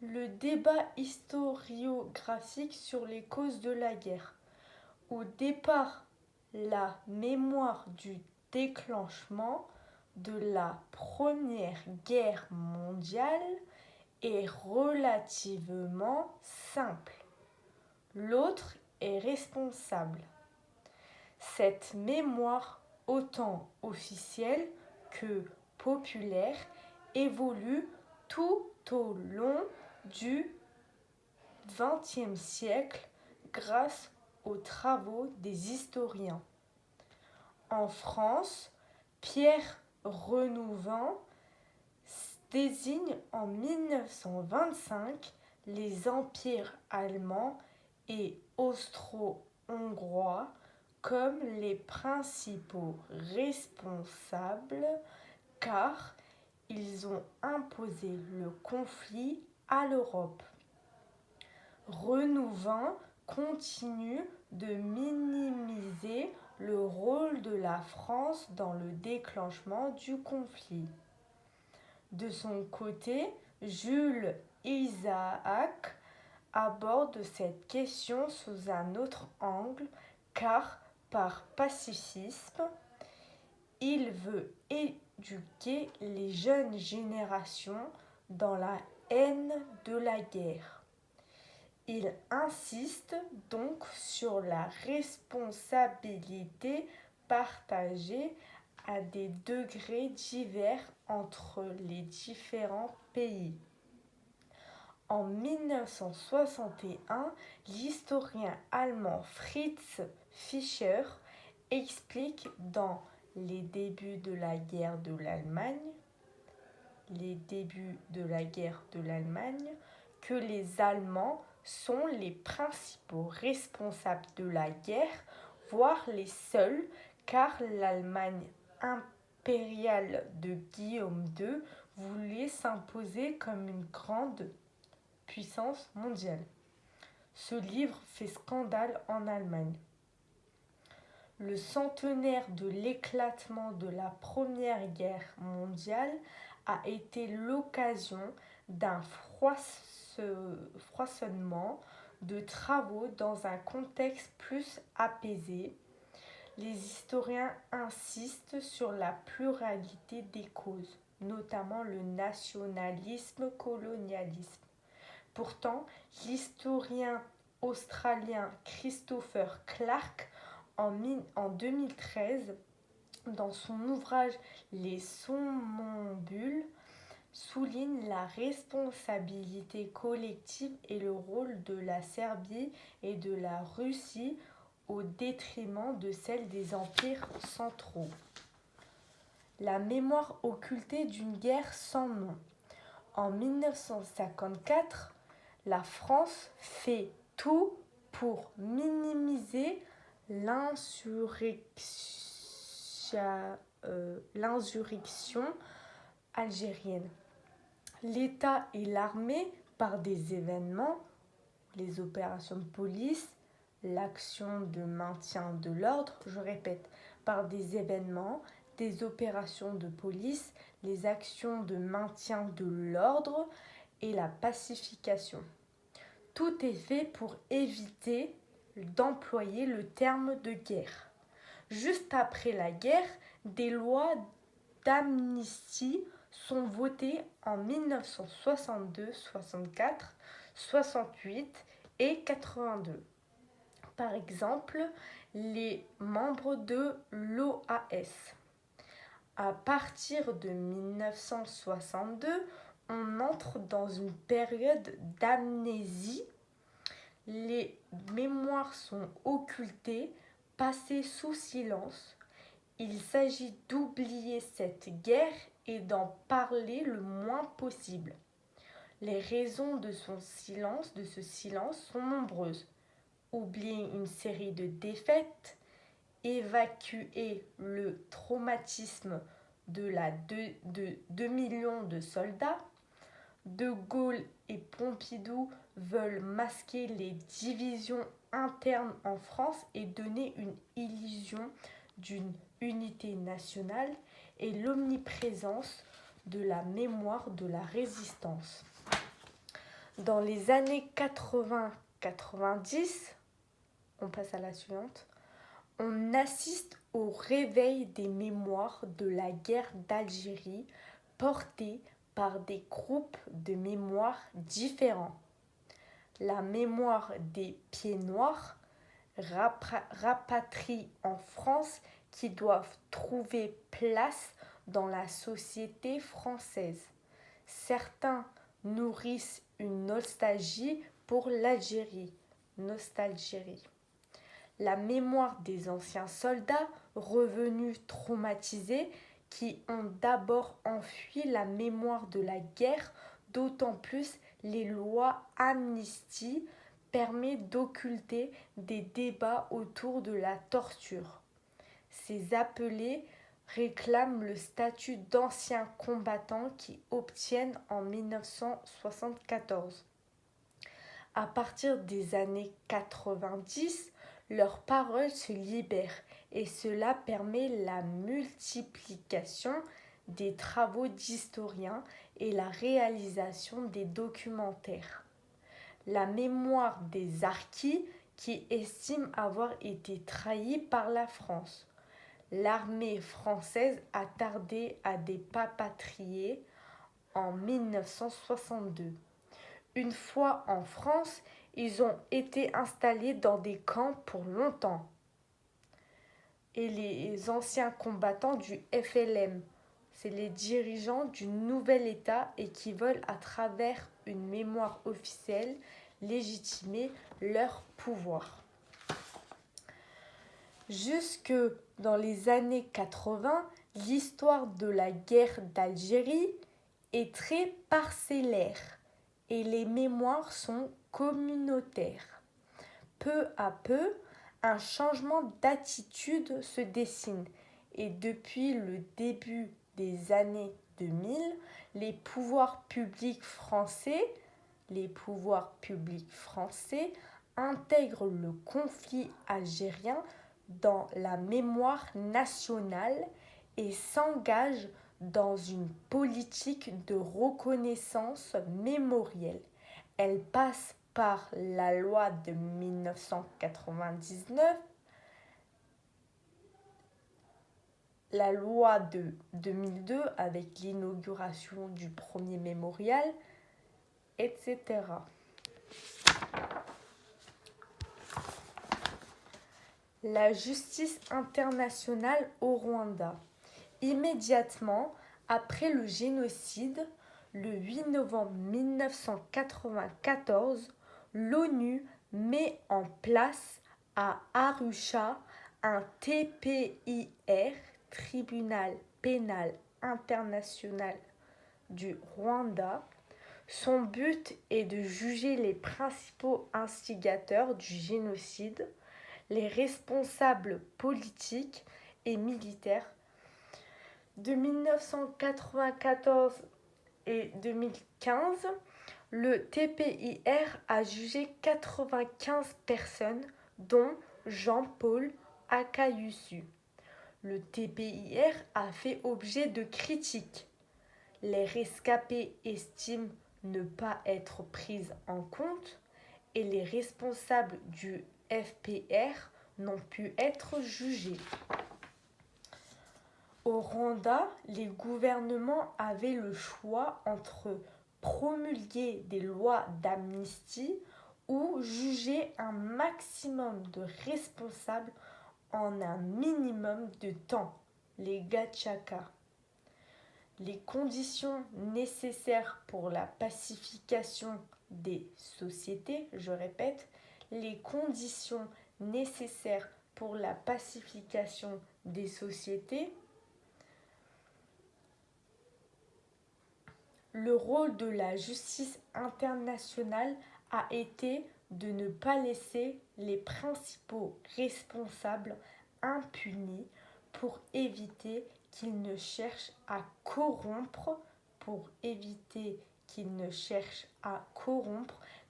Le débat historiographique sur les causes de la guerre. Au départ, la mémoire du déclenchement de la Première Guerre mondiale est relativement simple. L'autre est responsable. Cette mémoire, autant officielle que populaire, évolue tout au long du XXe siècle grâce aux travaux des historiens. En France, Pierre Renouvin désigne en 1925 les empires allemands et austro-hongrois comme les principaux responsables car ils ont imposé le conflit à l'Europe. Renouvin continue de minimiser le rôle de la France dans le déclenchement du conflit. De son côté, Jules Isaac aborde cette question sous un autre angle car, par pacifisme, il veut éduquer les jeunes générations dans la haine de la guerre. Il insiste donc sur la responsabilité partagée à des degrés divers entre les différents pays. En 1961, l'historien allemand Fritz Fischer explique dans Les débuts de la guerre de l'Allemagne que les Allemands sont les principaux responsables de la guerre, voire les seuls, car l'Allemagne impériale de Guillaume II voulait s'imposer comme une grande puissance mondiale. Ce livre fait scandale en Allemagne. Le centenaire de l'éclatement de la Première Guerre mondiale a été l'occasion d'un froissonnement de travaux dans un contexte plus apaisé. Les historiens insistent sur la pluralité des causes, notamment le nationalisme-colonialisme. Pourtant, l'historien australien Christopher Clark, en 2013, dans son ouvrage Les somnambules, souligne la responsabilité collective et le rôle de la Serbie et de la Russie au détriment de celle des empires centraux. La mémoire occultée d'une guerre sans nom. En 1954, la France fait tout pour minimiser l'insurrection algérienne. L'État et l'armée, par des événements, les opérations de police, l'action de maintien de l'ordre, par des événements, des opérations de police, les actions de maintien de l'ordre et la pacification. Tout est fait pour éviter d'employer le terme de guerre. Juste après la guerre, des lois d'amnistie sont votées en 1962, 64, 68 et 82. Par exemple, les membres de l'OAS. À partir de 1962, on entre dans une période d'amnésie. Les mémoires sont occultées, passées sous silence. Il s'agit d'oublier cette guerre et d'en parler le moins possible. Les raisons de ce silence sont nombreuses. Oublier une série de défaites, évacuer le traumatisme de 2 millions de soldats. De Gaulle et Pompidou veulent masquer les divisions internes en France et donner une illusion d'une unité nationale et l'omniprésence de la mémoire de la résistance. Dans les années 80-90, on passe à la suivante, on assiste au réveil des mémoires de la guerre d'Algérie portée par des groupes de mémoire différents. La mémoire des Pieds Noirs, rapatriés en France, qui doivent trouver place dans la société française. Certains nourrissent une nostalgie pour l'Algérie. Nostalgie. La mémoire des anciens soldats revenus traumatisés qui ont d'abord enfui la mémoire de la guerre, d'autant plus les lois amnistie permettent d'occulter des débats autour de la torture. Ces appelés réclament le statut d'anciens combattants qui obtiennent en 1974. À partir des années 90, leurs paroles se libèrent et cela permet la multiplication des travaux d'historiens et la réalisation des documentaires. La mémoire des harkis qui estiment avoir été trahis par la France. L'armée française a tardé à des rapatriés en 1962. Une fois en France, ils ont été installés dans des camps pour longtemps. Et les anciens combattants du FLM, c'est les dirigeants du nouvel État et qui veulent, à travers une mémoire officielle, légitimer leur pouvoir. Jusque dans les années 80, l'histoire de la guerre d'Algérie est très parcellaire et les mémoires sont communautaires. Peu à peu, un changement d'attitude se dessine et depuis le début des années 2000, les pouvoirs publics français intègrent le conflit algérien dans la mémoire nationale et s'engagent dans une politique de reconnaissance mémorielle. Elle passe par la loi de 1999, la loi de 2002 avec l'inauguration du premier mémorial, etc. La justice internationale au Rwanda. Immédiatement après le génocide, le 8 novembre 1994, l'ONU met en place à Arusha un TPIR, Tribunal pénal international du Rwanda. Son but est de juger les principaux instigateurs du génocide, les responsables politiques et militaires. De 1994 et 2015, le TPIR a jugé 95 personnes, dont Jean-Paul Akayusu. Le TPIR a fait objet de critiques. Les rescapés estiment ne pas être pris en compte et les responsables du FPR n'ont pu être jugés. Au Rwanda, les gouvernements avaient le choix entre promulguer des lois d'amnistie ou juger un maximum de responsables en un minimum de temps, les Gachakas. Les conditions nécessaires pour la pacification des sociétés, je répète, les conditions nécessaires pour la pacification des sociétés. Le rôle de la justice internationale a été de ne pas laisser les principaux responsables impunis pour éviter qu'ils ne cherchent à corrompre,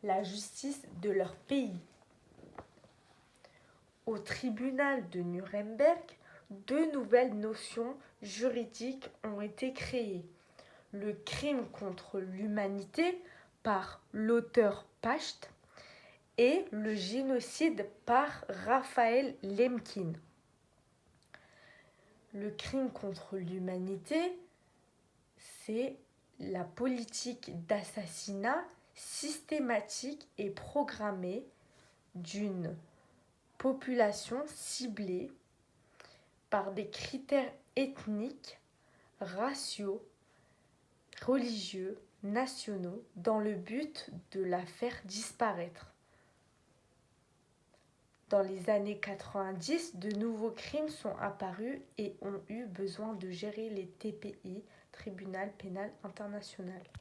la justice de leur pays. Au tribunal de Nuremberg, 2 nouvelles notions juridiques ont été créées. Le crime contre l'humanité, par l'auteur Pasht et le génocide par Raphaël Lemkin. Le crime contre l'humanité, c'est la politique d'assassinat systématique et programmée d'une population ciblée par des critères ethniques, raciaux, religieux, nationaux, dans le but de la faire disparaître. Dans les années 90, de nouveaux crimes sont apparus et ont eu besoin de gérer les TPI, Tribunal pénal international.